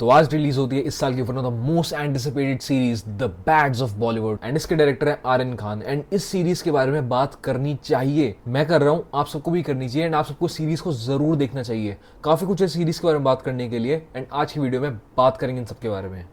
तो आज रिलीज होती है इस साल की one of the most anticipated series the bads of Bollywood and इसके डायरेक्टर है आर्यन खान। एंड इस सीरीज के बारे में बात करनी चाहिए, मैं कर रहा हूं, आप सबको भी करनी चाहिए एंड आप सबको सीरीज को जरूर देखना चाहिए। काफी कुछ है सीरीज के बारे में बात करने के लिए एंड आज की वीडियो में बात करेंगे इन सब के बारे में।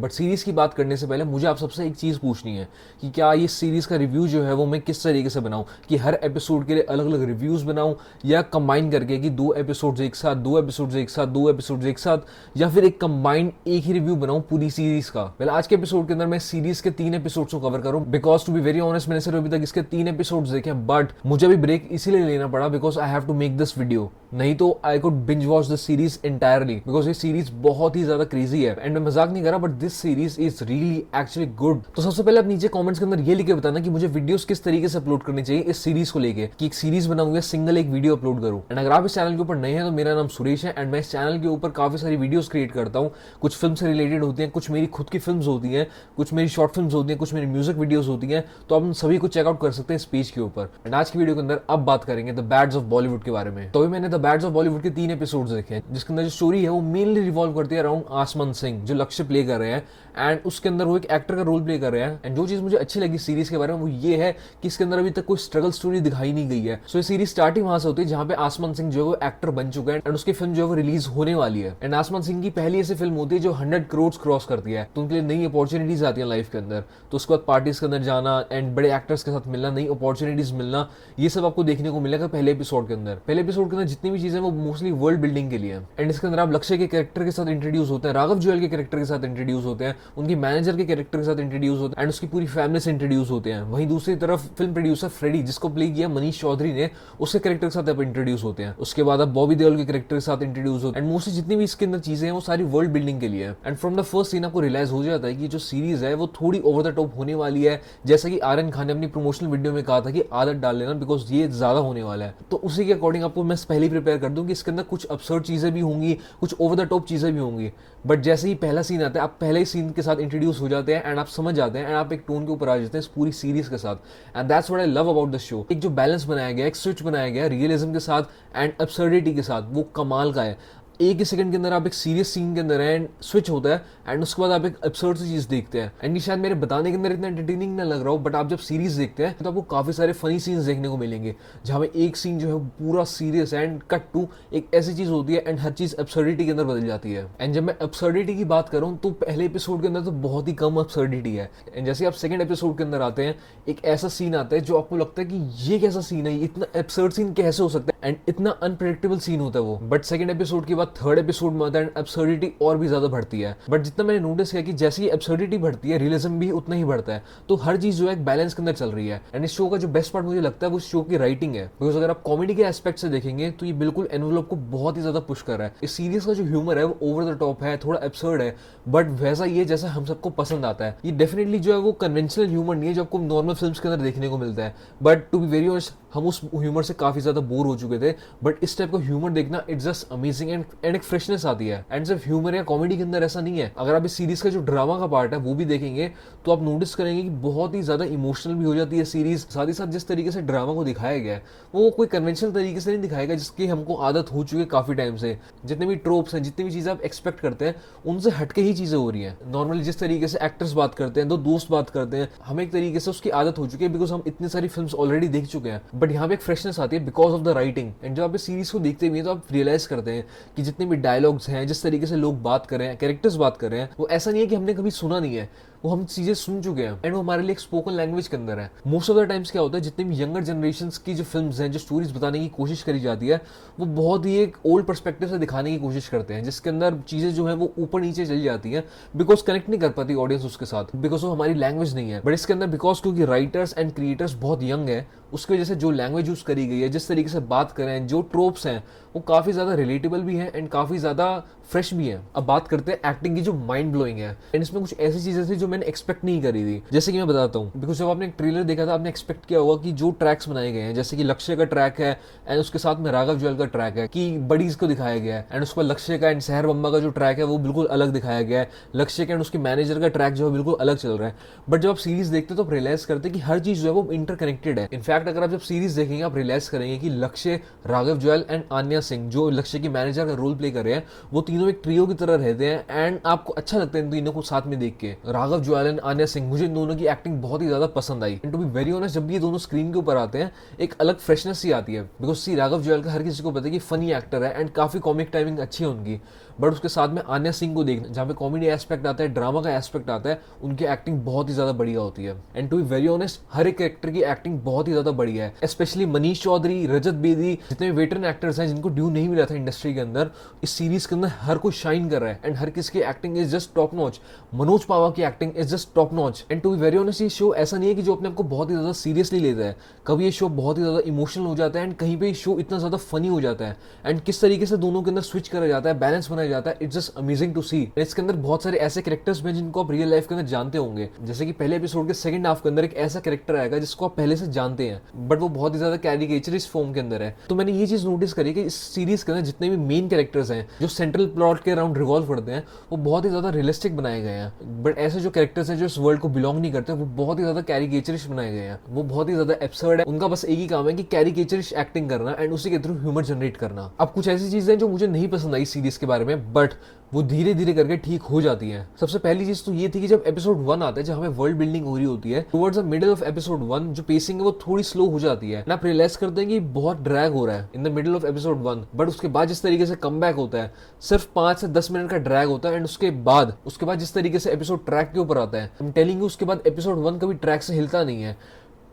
बट सीरीज की बात करने से पहले मुझे आप सबसे एक चीज पूछनी है कि क्या ये सीरीज का रिव्यू जो है वो मैं किस तरीके से बनाऊं, कि हर एपिसोड के लिए अलग अलग रिव्यूज बनाऊं या कंबाइन करके कि दो एपिसोड्स एक साथ, दो एपिसोड्स एक साथ, दो एपिसोड्स एक साथ, या फिर एक कंबाइंड एक ही रिव्यू बनाऊं पूरी सीरीज का। वेल आज के एपिसोड के अंदर मैं सीरीज के 3 एपिसोड्स को कवर करूं because to be very honest मैंने सिर्फ अभी तक इसके 3 एपिसोड्स देखे हैं। बट मुझे अभी ब्रेक इसीलिए लेना पड़ा because I have to make this video, नहीं तो I could binge watch the series entirely because ये सीरीज बहुत ही ज्यादा क्रेजी है एंड मैं मजाक नहीं कर रहा, but this series is really actually good. तो सबसे पहले आप नीचे कमेंट्स के अंदर ये लिख के बताना कि मुझे वीडियोस किस तरीके से अपलोड करनी चाहिए इस सीरीज को लेके, कि एक सीरीज बनाऊंगा सिंगल एक वीडियो अपलोड करूं। एंड अगर आप इस चैनल के ऊपर नए हैं तो मेरा नाम सुरेश है एंड मैं इस चैनल के ऊपर काफी सारी वीडियोस क्रिएट करता हूं। कुछ फिल्म से रिलेटेड होती हैं, कुछ मेरी खुद की फिल्म होती हैं, कुछ मेरी शॉर्ट फिल्म होती हैं, कुछ मेरी म्यूजिक वीडियोज होती हैं। तो आप उन सभी को चेकआउट कर सकते हैं इस पेज के ऊपर। एंड आज की वीडियो के अंदर अब बात करेंगे द बैड्स ऑफ बॉलीवुड के बारे में। तो अभी मैंने द बैड्स ऑफ बॉलीवुड के 3 एपिसोड्स देखे हैं जिसके अंदर जो स्टोरी है वो मेनली रिवॉल्व करती है अराउंड आसमान सिंह जो लक्ष्य प्ले कर रहे हैं एंड उसके अंदर वो एक एक्टर का रोल प्ले कर रहे हैं। एंड जो चीज मुझे अच्छी लगी सीरीज के बारे में वो ये है कि इसके अंदर अभी तक कोई स्ट्रगल स्टोरी दिखाई नहीं गई है। सो ये सीरीज स्टार्टिंग वहां से होती है जहां पे आसमान सिंह जो है वो एक्टर बन चुका है एंड उसकी फिल्म जो है वो रिलीज होने वाली है। एंड आसमान सिंह की पहली ऐसी फिल्म होती है जो 100 करोड़ क्रॉस करती है, तो उनके लिए नई अपॉर्चुनिटीज आती है लाइफ के अंदर। तो उसके बाद पार्टीज के अंदर जाना एंड बड़े एक्टर्स के साथ मिलना, नई अपॉर्चुनिटीज मिलना, ये सब आपको देखने को मिलेगा पहले एपिसोड के अंदर। पहले एपिसोड के अंदर जितनी भी चीजें वो मोस्टली वर्ल्ड बिल्डिंग के लिए है एंड इसके अंदर आप लक्ष्य के कैरेक्टर के साथ इंट्रोड्यूस होते हैं, राघव जुएल के कैरेक्टर के साथ इंट्रोड्यूस होते हैं, उनकी मैनेजर के कैरेक्टर के साथ इंट्रोड्यूस होते हैं एंड उसकी पूरी फैमिली से इंट्रोड्यूस होते हैं। वहीं दूसरी तरफ फिल्म प्रोड्यूसर फ्रेडी जिसको प्ले किया मनीष चौधरी ने, उसके कैरेक्टर के साथ आप इंट्रोड्यूस होते हैं। उसके बाद आप बॉबी देओल के कैरेक्टर के साथ इंट्रोड्यूस होते हैं एंड मोस्टली जितनी भी इसके अंदर चीजें हैं वो सारी वर्ल्ड बिल्डिंग के लिए है। And from the first scene आपको रियलाइज हो जाता है कि जो सीरीज है वो थोड़ी ओवर द टॉप होने वाली है, जैसा कि आर्यन खान ने अपनी प्रमोशनल वीडियो में कहा था कि आदत डाल लेना बिकॉज ये ज्यादा होने वाला है। तो उसी के अकॉर्डिंग आपको मैं पहले ही प्रिपेयर कर दूं कि इसके अंदर कुछ absurd चीजें भी होंगी, कुछ ओवर द टॉप चीजें भी होंगी। बट जैसे ही पहला सीन आता है आप पहले ही सीन के साथ इंट्रोड्यूस हो जाते हैं एंड आप समझ जाते हैं एंड आप एक टोन के ऊपर आ जाते हैं इस पूरी सीरीज के साथ। And that's what I love about the show. एक जो बैलेंस बनाया गया, एक स्विच बनाया गया रियलिज्म के साथ एंड अब्सर्डिटी के साथ, वो कमाल का है। एक ही सेकंड के अंदर आप एक सीरियस सीन के अंदर है एंड स्विच होता है एंड उसके बाद आप एक अब्सर्ड सी चीज देखते हैं। एंड ये शायद मेरे बताने के अंदर इतना एंटरटेनिंग ना लग रहा हो, बट आप जब सीरीज देखते हैं तो आपको काफी सारे फनी सीन्स देखने को मिलेंगे जहां पे एक सीन जो है पूरा सीरियस है एंड कट टू एक ऐसी चीज होती है एंड हर चीज अब्सर्डिटी के अंदर बदल जाती है। एंड जब मैं अब्सर्डिटी की बात करूं तो पहले एपिसोड के अंदर तो बहुत ही कम अब्सर्डिटी है एंड जैसे आप सेकंड एपिसोड के अंदर आते हैं एक ऐसा सीन आता है जो आपको लगता है कि ये कैसा सीन है, इतना अब्सर्ड सीन कैसे हो सकता है एंड इतना अनप्रेडिक्टेबल सीन होता है वो। बट सेकंड एपिसोड के बाद थर्ड एपिसोड में आता है एंड अब्सर्डिटी और भी ज्यादा बढ़ती है। बट जितना मैंने नोटिस किया कि जैसे ही एब्सर्डिटी बढ़ती है रियलिज्म भी उतना ही बढ़ता है, तो हर चीज जो है एक बैलेंस के अंदर चल रही है। एंड इस शो का जो बेस्ट पार्ट मुझे लगता है वो शो की राइटिंग है, बिकॉज अगर आप कॉमेडी के एस्पेक्ट से देखेंगे तो ये बिल्कुल एनवलप को बहुत ही ज्यादा पुश कर रहा है। इस सीरीज का जो ह्यूमर है वो ओवर द टॉप है, थोड़ा एब्सर्ड है, बट वैसा ये जैसा हम सबको पसंद आता है। ये डेफिनेटली जो है वो कन्वेंशनल ह्यूमर नहीं है जो आपको नॉर्मल फिल्म के अंदर देखने को मिलता है। But to be very honest हम उस ह्यूमर से काफी ज्यादा बोर हो चुके थे, बट इस टाइप का ह्यूमर देखना इट्स जस्ट अमेजिंग एंड एक फ्रेशनेस आती है। एंड सिर्फ ह्यूमर या कॉमेडी के अंदर ऐसा नहीं है, अगर आप इस सीरीज का जो ड्रामा का पार्ट है वो भी देखेंगे तो आप नोटिस करेंगे कि बहुत ही ज्यादा इमोशनल भी हो जाती है सीरीज। साथ ही साथ जिस तरीके से ड्रामा को दिखाया गया है वो कोई कन्वेंशनल तरीके से नहीं दिखाएगा जिसकी हमको आदत हो चुकी है काफी टाइम से। जितने भी ट्रोप्स हैं, जितनी भी चीजें आप एक्सपेक्ट करते हैं उनसे हटके ही चीजें हो रही हैं। नॉर्मली जिस तरीके से एक्टर्स बात करते हैं, दो दोस्त बात करते हैं, हमें एक तरीके से उसकी आदत हो चुकी है बिकॉज हम इतनी सारी फिल्म ऑलरेडी देख चुके हैं। बट यहाँ पे एक फ्रेशनेस आती है because of the writing. And जब आप इस सीरीज को देखते हुए तो आप रियलाइज करते हैं कि जितने भी डायलॉग्स हैं, जिस तरीके से लोग बात कर रहे हैं, कैरेक्टर्स बात कर रहे हैं, वो ऐसा नहीं है कि हमने कभी सुना नहीं है, वो हम चीजें सुन चुके हैं एंड वो हमारे लिए एक स्पोकन लैंग्वेज के अंदर है। मोस्ट ऑफ द टाइम्स क्या होता है जितने भी यंगर जनरेशन की जो फिल्म्स हैं, जो स्टोरीज बताने की कोशिश करी जाती है वो बहुत ही एक ओल्ड पर्सपेक्टिव से दिखाने की कोशिश करते हैं, जिसके अंदर चीजें जो है वो ऊपर नीचे चली जाती हैं बिकॉज कनेक्ट नहीं कर पाती ऑडियंस उसके साथ, बिकॉज वो हमारी लैंग्वेज नहीं है। बट इसके अंदर बिकॉज क्योंकि राइटर्स एंड क्रिएटर्स बहुत यंग है उसकी वजह से जो लैंग्वेज यूज करी गई है, जिस तरीके से बात कर रहे हैं, जो ट्रोप्स हैं वो काफी ज्यादा रिलेटेबल भी है एंड काफी ज्यादा फ्रेश भी है। अब बात करते हैं एक्टिंग की जो माइंड ब्लोइंग है एंड इसमें कुछ ऐसी चीजें थी जो जो मैंने एक्सपेक्ट नहीं करी थी। जैसे कि मैं बताता हूँ, बिकॉज जब आपने एक ट्रेलर देखा था आपने एक्सपेक्ट किया होगा कि जो ट्रैक्स बनाए गए हैं, जैसे कि लक्ष्य का ट्रैक है एंड उसके साथ में राघव जुएल का ट्रैक है, कि बडीज को दिखाया गया है, एंड उसके बाद लक्ष्य का एंड सहर बम्बा का जो ट्रैक है वो बिल्कुल अलग दिखाया गया है, लक्ष्य का एंड उसके मैनेजर का ट्रैक जो है बिल्कुल अलग चल रहा है। बट जब आप सीरीज देखते हो तो आप रियलाइज करते हैं कि हर चीज जो है वो इंटरकनेक्टेड है। इनफैक्ट अगर आप जब सीरीज देखेंगे आप रियलाइज करेंगे कि लक्ष्य, राघव जुएल एंड आन्या सिंह जो लक्ष्य की मैनेजर का रोल प्ले कर रहे हैं, वो तीनों एक ट्रियो की तरह रहते हैं एंड आपको अच्छा लगता है इन तीनों को साथ में देख के। राघव जुएल एंड आन्या सिंह, मुझे इन दोनों की एक्टिंग बहुत ही ज्यादा पसंद आई। And to be very honest, जब भी ये दोनों स्क्रीन के ऊपर आते हैं एक अलग फ्रेशनेस सी आती है। बिकॉज सी राघव जुएल का हर किसी को पता है कि फनी एक्टर है एंड काफी कॉमिक टाइमिंग अच्छी है उनकी, बट उसके साथ में आन्या सिंह को देखना जहाँ पे कॉमेडी एस्पेक्ट आता है, ड्रामा का एस्पेक्ट आता है, उनकी एक्टिंग बहुत ही ज्यादा बढ़िया होती है। And to be very honest, हर एक कैरेक्टर की एक्टिंग बहुत ही ज्यादा बढ़िया है। स्पेशली मनीष चौधरी, रजत बेदी, जितने वेटरन एक्टर्स हैं जिनको ड्यू नहीं मिला था इंडस्ट्री के अंदर, इस सीरीज के अंदर हर कोई शाइन कर रहा है एंड हर किसी की acting is just top notch. Manoj Pahwa की acting is just top notch. And to be very honest, ये शो ऐसा नहीं है कि जो अपने आपको बहुत ही ज्यादा सीरियसली लेता है, कभी ये शो बहुत ही ज्यादा इमोशनल हो जाता है एंड कहीं पे ये शो इतना ज्यादा फनी हो जाता है। एंड किस तरीके से दोनों के अंदर स्विच करा जाता है, बैलेंस बनाया जाता है, इट्स जस्ट अमेजिंग टू सी। इसके अंदर बहुत सारे ऐसे कैरेक्टर्स हैं जिनको आप रियल लाइफ के अंदर जानते होंगे। जैसे कि पहले एपिसोड के सेकंड हाफ के अंदर एक ऐसा कैरेक्टर आएगा जिसको आप पहले से जानते हैं, बट वो बहुत ही ज्यादा कैरिकेचरिस्ट फॉर्म के अंदर है। तो मैंने ये चीज नोटिस करी कि इस सीरीज के अंदर जितने भी मेन कैरेक्टर्स हैं जो सेंट्रल प्लॉट के अराउंड रिवॉल्व करते हैं, वो बहुत ही ज्यादा रियलिस्टिक बनाए गए हैं। बट ऐसे जो कैरेक्टर्स हैं जो इस वर्ल्ड को बिलोंग नहीं करते, वो बहुत ही ज्यादा कैरिकेचरिस्ट बनाए गए हैं, वो बहुत ही ज्यादा एब्सर्ड है। उनका बस एक ही काम है कि कैरिकेचरिस्ट एक्टिंग करना एंड उसी के थ्रू ह्यूमर जनरेट करना। अब कुछ ऐसी चीजें जो मुझे नहीं पसंद आई सीरीज के बारे में, बट वो धीरे धीरे करके ठीक हो जाती है। सबसे पहली चीज तो ये थी कि जब एपिसोड 1 आता है, जहां हमें वर्ल्ड बिल्डिंग हो रही होती है, towards the middle of episode 1 जो पेसिंग है वो थोड़ी स्लो हो जाती है ना। आप रियलाइज करते हैं कि बहुत ड्रैग हो रहा है in the middle of episode 1, but उसके बाद जिस तरीके से कम बैक होता है, सिर्फ 5 से 10 मिनट का ड्रैग होता है। एंड उसके बाद जिस तरीके से एपिसोड ट्रैक के ऊपर आता है, आई एम टेलिंग यू, उसके बाद एपिसोड 1 कभी ट्रैक से हिलता नहीं है,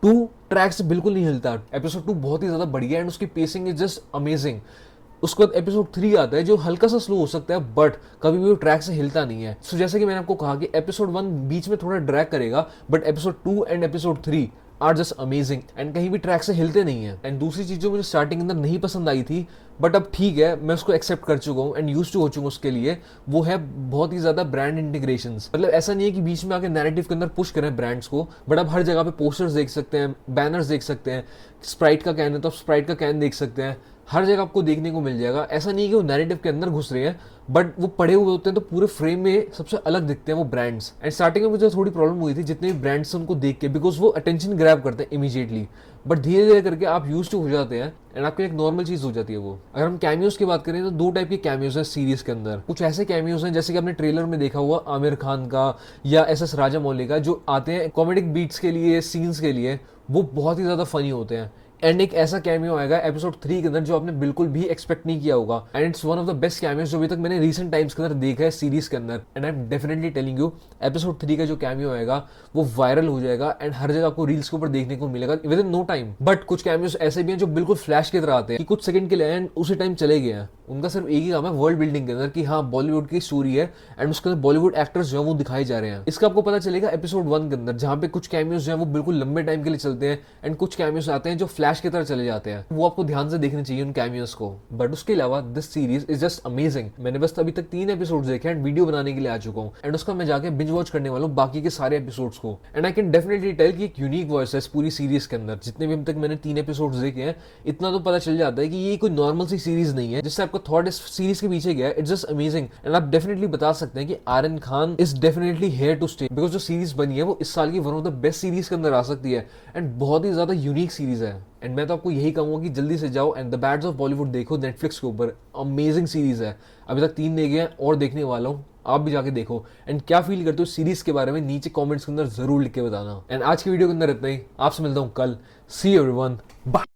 2 ट्रैक से बिल्कुल नहीं हिलता। एपिसोड 2 बहुत ही ज्यादा बढ़िया एंड उसकी पेसिंग इज जस्ट अमेजिंग। उसके बाद एपिसोड 3 आता है जो हल्का सा स्लो हो सकता है, बट कभी भी वो ट्रैक से हिलता नहीं है। सो जैसे कि मैंने आपको कहा कि एपिसोड 1 बीच में थोड़ा ड्रैग करेगा, but episode 2 and episode 3 are just amazing and कहीं भी ट्रैक से हिलते नहीं है। एंड दूसरी चीज जो मुझे स्टार्टिंग अंदर नहीं पसंद आई थी, बट अब ठीक है, मैं उसको एक्सेप्ट कर चुका हूँ एंड यूज टू हो चुका हूँ उसके लिए, वो है बहुत ही ज्यादा ब्रांड इंटीग्रेशंस। मतलब ऐसा नहीं है कि बीच में आके नैरेटिव के अंदर पुश करें ब्रांड्स को, बट आप हर जगह पे पोस्टर्स देख सकते हैं, बैनर्स देख सकते हैं। स्प्राइट का कैन है तो आप स्प्राइट का कैन देख सकते हैं, हर जगह आपको देखने को मिल जाएगा। ऐसा नहीं है कि वो नैरेटिव के अंदर घुस रहे हैं, बट वो पड़े हुए होते हैं तो पूरे फ्रेम में सबसे अलग दिखते हैं वो ब्रांड्स। एंड स्टार्टिंग में मुझे थोड़ी प्रॉब्लम हुई थी जितने भी ब्रांड्स उनको देख के, बिकॉज वो अटेंशन ग्रैब करते हैं इमीडिएटली, बट धीरे धीरे करके आप यूज टू हो जाते हैं एंड आपको एक नॉर्मल चीज हो जाती है वो। अगर हम कैमियोज की बात करें तो 2 टाइप के कैमियोज हैं सीरीज के अंदर। कुछ ऐसे कैमियोज हैं जैसे कि आपने ट्रेलर में देखा हुआ आमिर खान का या एस राजामौली का, जो आते हैं कॉमेडिक बीट्स के लिए, सीन्स के लिए, वो बहुत ही ज्यादा फनी होते हैं। एंड एक ऐसा कैमियो आएगा एपिसोड 3 के अंदर जो आपने बिल्कुल भी एक्सपेक्ट नहीं किया होगा, and it's one of the best cameos जो अभी तक मैंने रीसेंट टाइम्स के अंदर देखा है सीरीज के अंदर। And I am definitely telling you, episode 3 का जो कैमियो आएगा वो वायरल हो जाएगा एंड हर जगह आपको रील्स के ऊपर देखने को मिलेगा within no time. But कुछ कैमियोज ऐसे भी हैं जो बिल्कुल फ्लैश की तरह आते हैं कि कुछ सेकंड के लिए एंड उसी टाइम चले गए हैं। उनका सिर्फ एक ही काम है वर्ल्ड बिल्डिंग के अंदर कि हाँ बॉलीवुड की स्टोरी है एंड उसके अंदर बॉलीवुड एक्टर्स जो है वो दिखाए जा रहे हैं। इसका आपको पता चलेगा एपिसोड 1 के अंदर, जहाँ पे कुछ कैमियोज जो है वो बिल्कुल लंबे टाइम के लिए चलते हैं एंड कुछ कैमियोज आते हैं जो फ्लैश की तरह चले जाते हैं। वो आपको ध्यान से देखने चाहिए उन कैमियोज को। बट उसके अलावा this series is just amazing. मैंने बस अभी तक 3 एपिसोड देखे एंड वीडियो बनाने के लिए आ चुका हूँ एंड उसका मैं जाके बिंज वॉच करने वाला हूँ बाकी के सारे एपिसोड्स को। And I can definitely tell कि एक यूनिक वॉइस है इस पूरी सीरीज के अंदर। जितने भी अब तक मैंने 3 एपिसोड्स देखे हैं, इतना तो पता चल जाता है कि ये कोई नॉर्मल सी सीरीज नहीं है जिससे आपका थॉट इस सीरीज के पीछे गया। इट्स जस्ट अमेजिंग एंड आप डेफिनेटली बता सकते हैं कि Aryan Khan is definitely here to stay, because जो सीरीज बनी है वो इस साल की one of the best series के अंदर आ सकती है एंड बहुत ही ज्यादा यूनिक सीरीज है। एंड मैं तो आपको यही कहूंगा कि जल्दी से जाओ and the bads of Bollywood देखो नेटफ्लिक्स के ऊपर। अमेजिंग सीरीज है, अभी तक 3 देखे हैं और देखने वाला हूँ, आप भी जाके देखो। एंड क्या फील करते हो सीरीज के बारे में नीचे कमेंट्स के अंदर जरूर लिख के बताना। एंड आज की वीडियो के अंदर इतना ही, आपसे मिलता हूँ कल। सी यू एवरीवन, बाय।